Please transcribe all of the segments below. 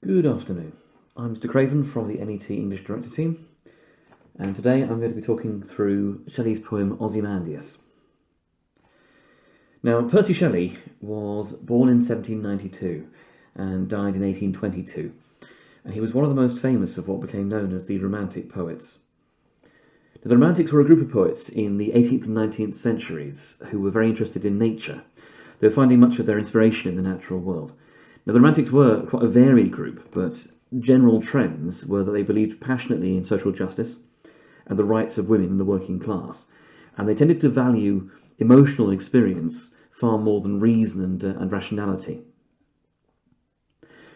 Good afternoon. I'm Mr Craven from the NET English Director Team, and today I'm going to be talking through Shelley's poem Ozymandias. Now, Percy Shelley was born in 1792 and died in 1822, and he was one of the most famous of what became known as the Romantic poets. Now, the Romantics were a group of poets in the 18th and 19th centuries who were very interested in nature. They were finding much of their inspiration in the natural world. Now, the Romantics were quite a varied group, but general trends were that they believed passionately in social justice and the rights of women in the working class, and they tended to value emotional experience far more than reason and rationality.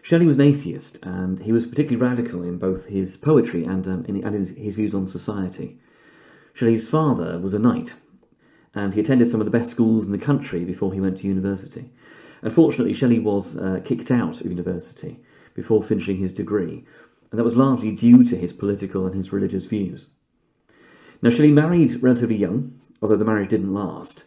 Shelley was an atheist, and he was particularly radical in both his poetry and his views on society. Shelley's father was a knight, and he attended some of the best schools in the country before he went to university. Unfortunately, Shelley was kicked out of university before finishing his degree, and that was largely due to his political and his religious views. Now, Shelley married relatively young, although the marriage didn't last,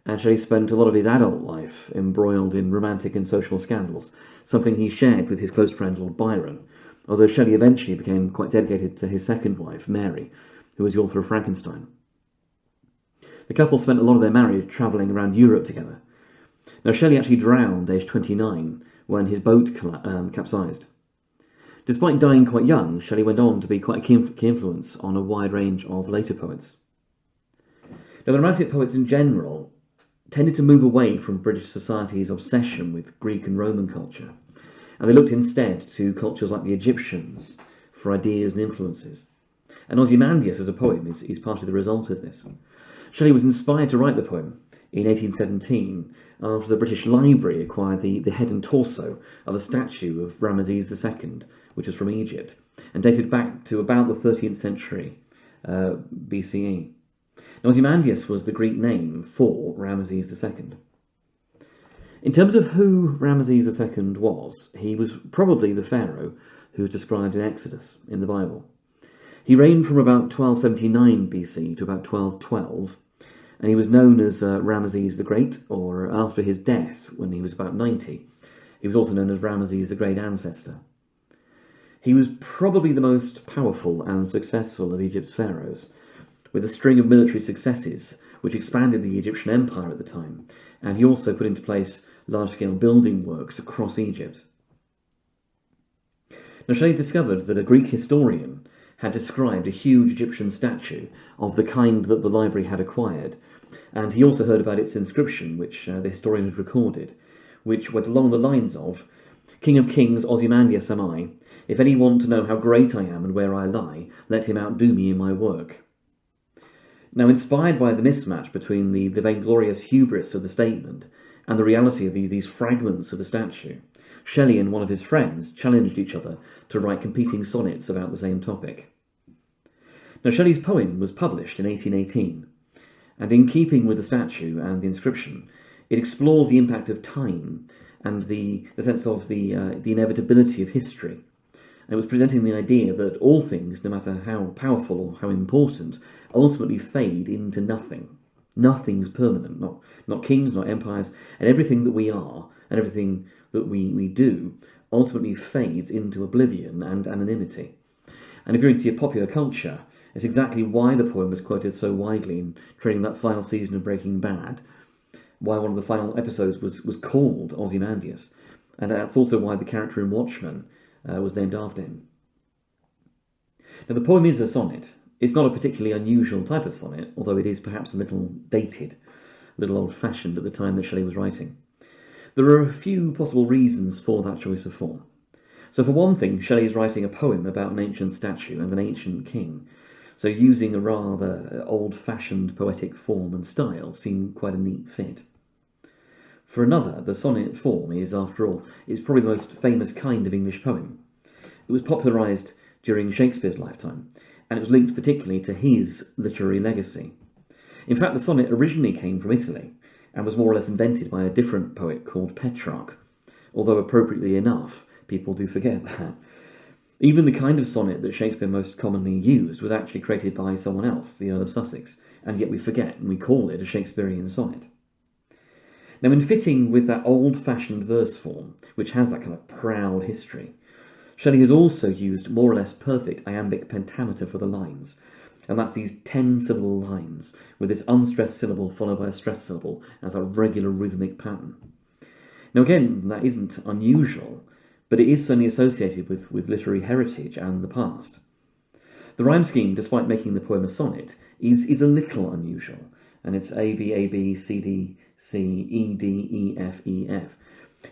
and Shelley spent a lot of his adult life embroiled in romantic and social scandals, something he shared with his close friend Lord Byron, although Shelley eventually became quite dedicated to his second wife, Mary, who was the author of Frankenstein. The couple spent a lot of their marriage travelling around Europe together. Now, Shelley actually drowned aged 29 when his boat capsized. Despite dying quite young, Shelley went on to be quite a key influence on a wide range of later poets. Now, the Romantic poets in general tended to move away from British society's obsession with Greek and Roman culture, and they looked instead to cultures like the Egyptians for ideas and influences. And Ozymandias as a poem is partly the result of this. Shelley was inspired to write the poem in 1817 after the British Library acquired the head and torso of a statue of Ramesses II, which was from Egypt, and dated back to about the 13th century BCE. Now, Ozymandias was the Greek name for Ramesses II. In terms of who Ramesses II was, he was probably the pharaoh who is described in Exodus in the Bible. He reigned from about 1279 BC to about 1212, and he was known as Ramesses the Great, or after his death when he was about 90. He was also known as Ramesses the Great Ancestor. He was probably the most powerful and successful of Egypt's pharaohs, with a string of military successes which expanded the Egyptian empire at the time, and he also put into place large-scale building works across Egypt. Now, Shelley discovered that a Greek historian had described a huge Egyptian statue of the kind that the library had acquired, and he also heard about its inscription, which the historian had recorded, which went along the lines of, "King of kings, Ozymandias am I. If any want to know how great I am and where I lie, let him outdo me in my work." Now, inspired by the mismatch between the vainglorious hubris of the statement and the reality of these fragments of the statue, Shelley and one of his friends challenged each other to write competing sonnets about the same topic. Now, Shelley's poem was published in 1818, and in keeping with the statue and the inscription, it explores the impact of time and the sense of the inevitability of history. And it was presenting the idea that all things, no matter how powerful or how important, ultimately fade into nothing. Nothing's permanent, not kings, not empires, and everything that we are and everything that we do ultimately fades into oblivion and anonymity. And if you're into your popular culture, it's exactly why the poem was quoted so widely in training that final season of Breaking Bad, why one of the final episodes was called Ozymandias, and that's also why the character in Watchmen was named after him. Now, the poem is a sonnet. It's not a particularly unusual type of sonnet, although it is perhaps a little dated, a little old-fashioned at the time that Shelley was writing. There are a few possible reasons for that choice of form. So for one thing, Shelley is writing a poem about an ancient statue and an ancient king, so using a rather old-fashioned poetic form and style seemed quite a neat fit. For another, the sonnet form is, after all, probably the most famous kind of English poem. It was popularised during Shakespeare's lifetime, and it was linked particularly to his literary legacy. In fact, the sonnet originally came from Italy, and was more or less invented by a different poet called Petrarch, although appropriately enough, people do forget that. Even the kind of sonnet that Shakespeare most commonly used was actually created by someone else, the Earl of Sussex, and yet we forget and we call it a Shakespearean sonnet. Now, in fitting with that old-fashioned verse form, which has that kind of proud history, Shelley has also used more or less perfect iambic pentameter for the lines, and that's these 10-syllable lines with this unstressed syllable followed by a stressed syllable as a regular rhythmic pattern. Now again, that isn't unusual, but it is certainly associated with literary heritage and the past. The rhyme scheme, despite making the poem a sonnet, is a little unusual, and it's A, B, A, B, C, D, C, E, D, E, F, E, F.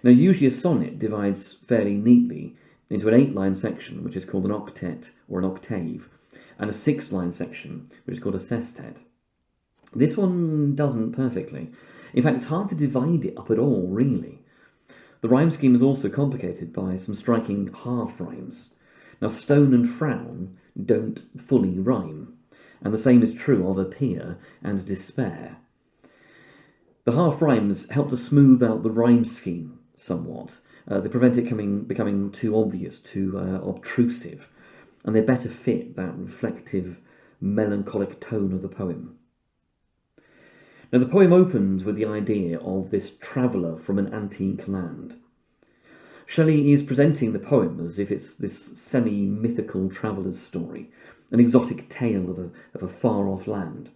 Now usually a sonnet divides fairly neatly into an 8-line section, which is called an octet or an octave, and a 6-line section, which is called a sestet. This one doesn't perfectly. In fact, it's hard to divide it up at all, really. The rhyme scheme is also complicated by some striking half rhymes. Now, stone and frown don't fully rhyme, and the same is true of appear and despair. The half rhymes help to smooth out the rhyme scheme somewhat. They prevent it becoming too obvious, too obtrusive, and they better fit that reflective, melancholic tone of the poem. Now, the poem opens with the idea of this traveller from an antique land. Shelley is presenting the poem as if it's this semi-mythical traveller's story, an exotic tale of a far-off land.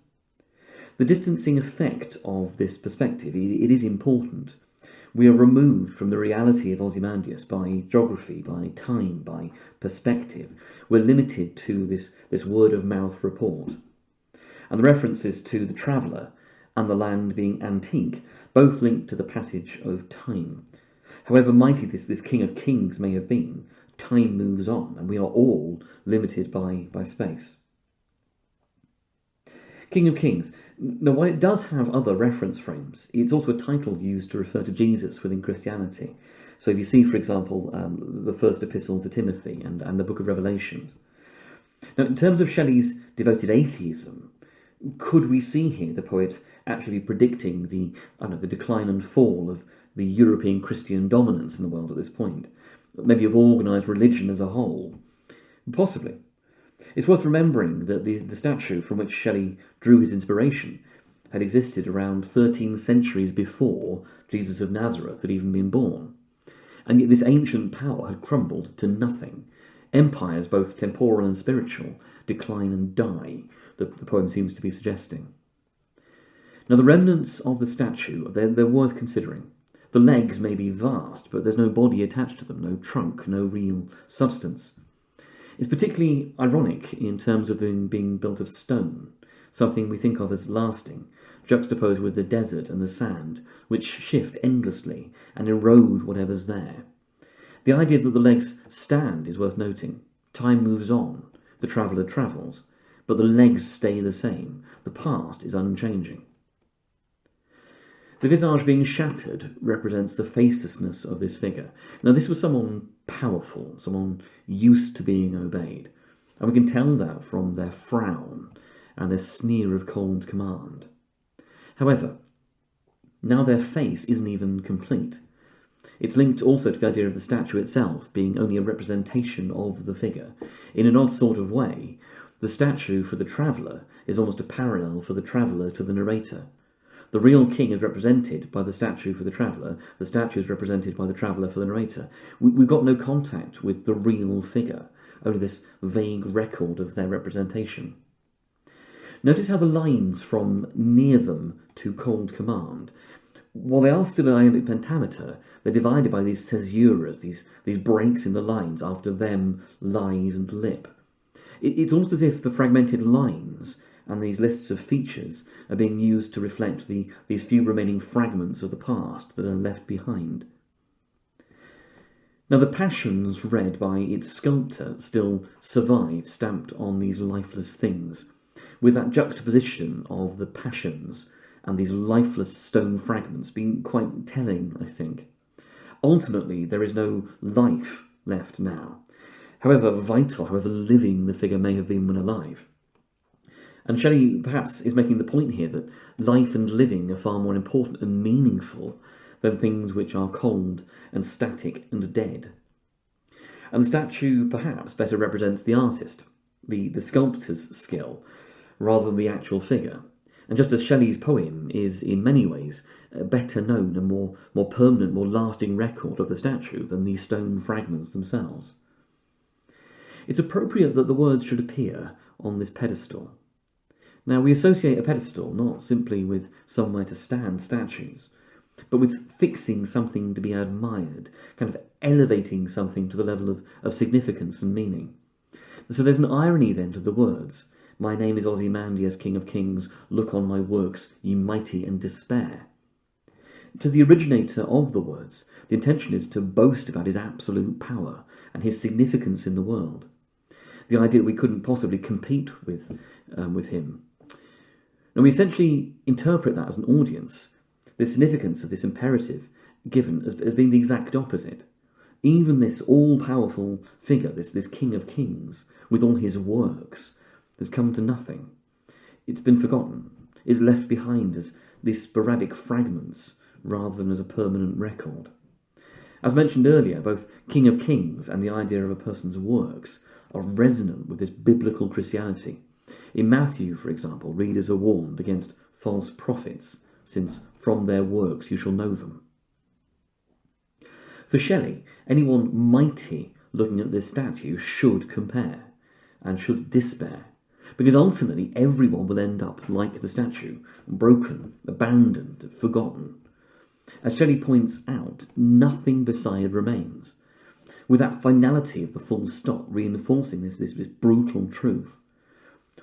The distancing effect of this perspective, it is important. We are removed from the reality of Ozymandias by geography, by time, by perspective. We're limited to this word-of-mouth report. And the references to the traveller and the land being antique, both linked to the passage of time. However mighty this King of Kings may have been, time moves on, and we are all limited by space. King of Kings. Now, while it does have other reference frames, it's also a title used to refer to Jesus within Christianity. So if you see, for example, the first epistle to Timothy and the book of Revelations. Now, in terms of Shelley's devoted atheism, could we see here the poet actually predicting the decline and fall of the European Christian dominance in the world at this point? Maybe of organised religion as a whole? Possibly. It's worth remembering that the statue from which Shelley drew his inspiration had existed around 13 centuries before Jesus of Nazareth had even been born. And yet this ancient power had crumbled to nothing. Empires, both temporal and spiritual, decline and die, the poem seems to be suggesting. Now, the remnants of the statue, they're worth considering. The legs may be vast, but there's no body attached to them, no trunk, no real substance. It's particularly ironic in terms of them being built of stone, something we think of as lasting, juxtaposed with the desert and the sand, which shift endlessly and erode whatever's there. The idea that the legs stand is worth noting. Time moves on, the traveller travels, but the legs stay the same. The past is unchanging. The visage being shattered represents the facelessness of this figure. Now, this was someone powerful, someone used to being obeyed, and we can tell that from their frown and their sneer of cold command. However, now their face isn't even complete. It's linked also to the idea of the statue itself being only a representation of the figure. In an odd sort of way, the statue for the traveller is almost a parallel for the traveller to the narrator. The real king is represented by the statue for the traveller. The statue is represented by the traveller for the narrator. We've got no contact with the real figure, only this vague record of their representation. Notice how the lines from near them to cold command, while they are still in iambic pentameter, they're divided by these caesuras, these breaks in the lines, after them, lies and lip. It's almost as if the fragmented lines and these lists of features are being used to reflect these few remaining fragments of the past that are left behind. Now, the passions read by its sculptor still survive, stamped on these lifeless things, with that juxtaposition of the passions and these lifeless stone fragments being quite telling, I think. Ultimately, there is no life left now, however vital, however living the figure may have been when alive. And Shelley perhaps is making the point here that life and living are far more important and meaningful than things which are cold and static and dead. And the statue perhaps better represents the artist, the sculptor's skill, rather than the actual figure. And just as Shelley's poem is in many ways a better known and more permanent, more lasting record of the statue than these stone fragments themselves. It's appropriate that the words should appear on this pedestal. Now, we associate a pedestal not simply with somewhere to stand statues, but with fixing something to be admired, kind of elevating something to the level of significance and meaning. So there's an irony then to the words. My name is Ozymandias, King of Kings, look on my works, ye mighty, and despair. To the originator of the words, the intention is to boast about his absolute power and his significance in the world. The idea that we couldn't possibly compete with him. Now we essentially interpret that as an audience, the significance of this imperative given as being the exact opposite. Even this all-powerful figure, this King of Kings, with all his works, has come to nothing. It's been forgotten, is left behind as these sporadic fragments rather than as a permanent record. As mentioned earlier, both King of Kings and the idea of a person's works are resonant with this biblical Christianity. In Matthew, for example, readers are warned against false prophets, since from their works you shall know them. For Shelley, anyone mighty looking at this statue should compare and should despair, because ultimately everyone will end up like the statue, broken, abandoned, forgotten. As Shelley points out, nothing beside remains, with that finality of the full stop reinforcing this brutal truth.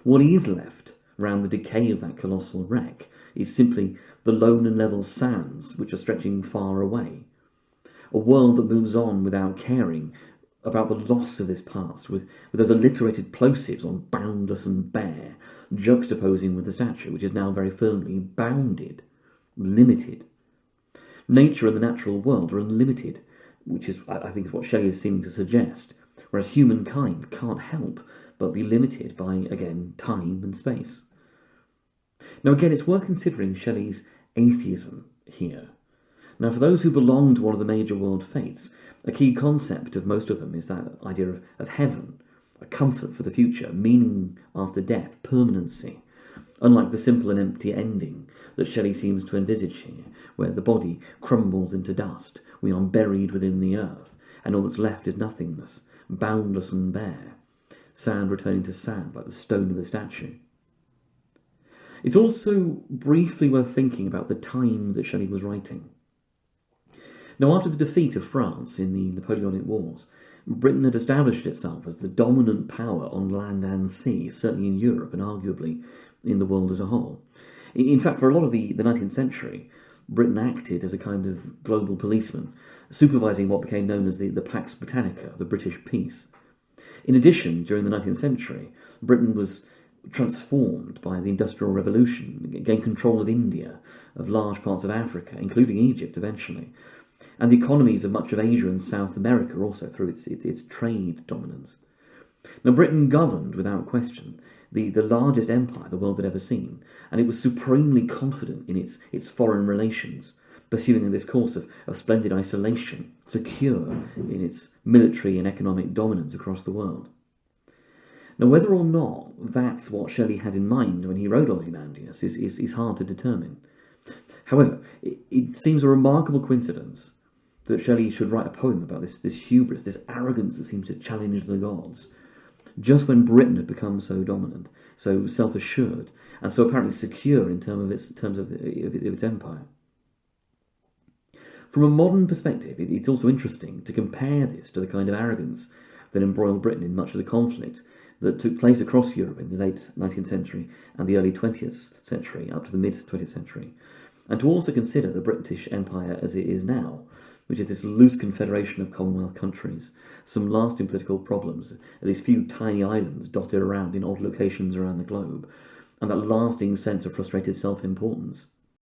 What is left round the decay of that colossal wreck is simply the lone and level sands which are stretching far away. A world that moves on without caring about the loss of this past, with those alliterated plosives on boundless and bare, juxtaposing with the statue, which is now very firmly bounded, limited. Nature and the natural world are unlimited, which is, I think, is what Shelley is seeming to suggest, whereas humankind can't help but be limited by, again, time and space. Now, again, it's worth considering Shelley's atheism here. Now, for those who belong to one of the major world faiths, a key concept of most of them is that idea of heaven, a comfort for the future, meaning after death, permanency, unlike the simple and empty ending that Shelley seems to envisage here, where the body crumbles into dust, we are buried within the earth, and all that's left is nothingness, boundless and bare, sand returning to sand like the stone of the statue. It's also briefly worth thinking about the time that Shelley was writing. Now, after the defeat of France in the Napoleonic Wars, Britain had established itself as the dominant power on land and sea, certainly in Europe and arguably in the world as a whole. In fact, for a lot of the 19th century, Britain acted as a kind of global policeman, supervising what became known as the Pax Britannica, the British peace. In addition, during the 19th century, Britain was transformed by the Industrial Revolution, gained control of India, of large parts of Africa, including Egypt eventually, and the economies of much of Asia and South America also through its trade dominance. Now, Britain governed, without question, the largest empire the world had ever seen, and it was supremely confident in its foreign relations, pursuing this course of splendid isolation, secure in its military and economic dominance across the world. Now, whether or not that's what Shelley had in mind when he wrote Ozymandias is hard to determine. However, it seems a remarkable coincidence that Shelley should write a poem about this hubris, this arrogance that seems to challenge the gods, just when Britain had become so dominant, so self-assured, and so apparently secure in terms of its empire. From a modern perspective, it's also interesting to compare this to the kind of arrogance that embroiled Britain in much of the conflict that took place across Europe in the late 19th century and the early 20th century, up to the mid-20th century, and to also consider the British Empire as it is now, which is this loose confederation of Commonwealth countries, some lasting political problems, these few tiny islands dotted around in odd locations around the globe, and that lasting sense of frustrated self-importance.